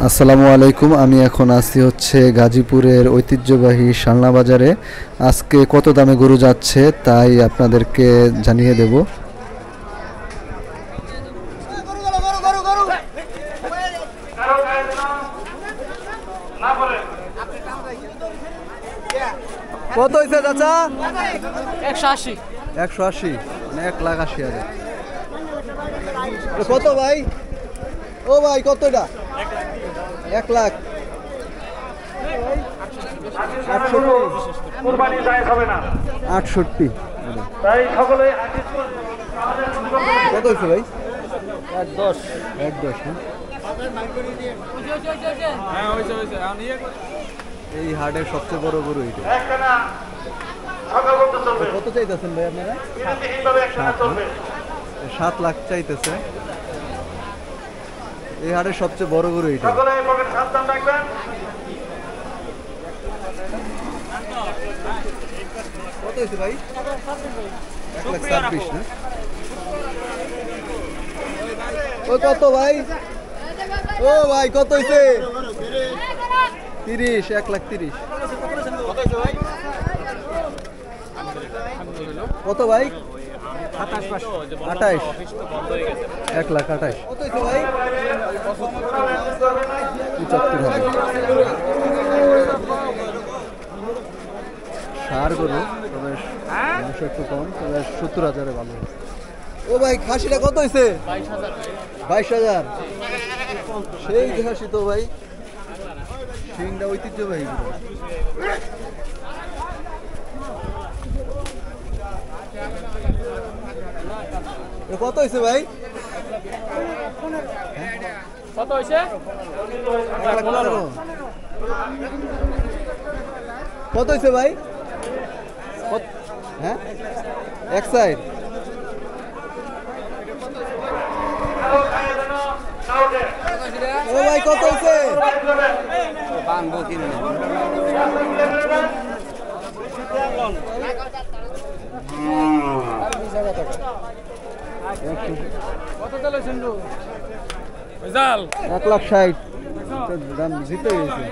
আসসালামু আলাইকুম। আমি এখন আছি হচ্ছে গাজীপুরের ঐতিহ্যবাহী শালনা বাজারে। আজকে কত দামে গরু যাচ্ছে তাই আপনাদেরকে জানিয়ে দেব। কত হয়েছে চাচা? 180। 180 মানে 1,80,000। কত ভাই? ও ভাই কতটা? 1 লাখ। কুরবানি যায় হবে না 68। তাই সকলে কত হয়েছে ভাই? 110। 110। হ্যাঁ হইছে। এই হাটের সবচেয়ে বড় গরু এটা। একটানা সকাল পর্যন্ত চলবে কত চাইতেছেন ভাই আপনারা? এইভাবে একটানা চলবে 7 লাখ চাইতেছে। এই হাটের সবচেয়ে বড় গরু এটা। সকলে পকেট সাবধান রাখবেন। কত হয়েছে ভাই? 1,26,000 না? ও কত ভাই? ও ভাই কত হয়েছে? 30। 1,30,000। কত ভাই? 28। 1,28,000। কত হয়েছে ভাই? 75,000। সার গরু তবে মাংস একটু কম, তবে 70,000-এ ভালো। ও ভাই খাসিটা কত হয়েছে? 22,000। সেই খাসি তো ভাই, শিংটা ঐতিহ্যবাহী। কত হয়েছে ভাই? কত হইছে? 1,15,000। কত হয়েছে ভাই? হ্যাঁ, এক সাইড। ও ভাই কত হয়েছে? কত চলেছেন তো? জাল 1,60,000। দাম জিতে গেছে।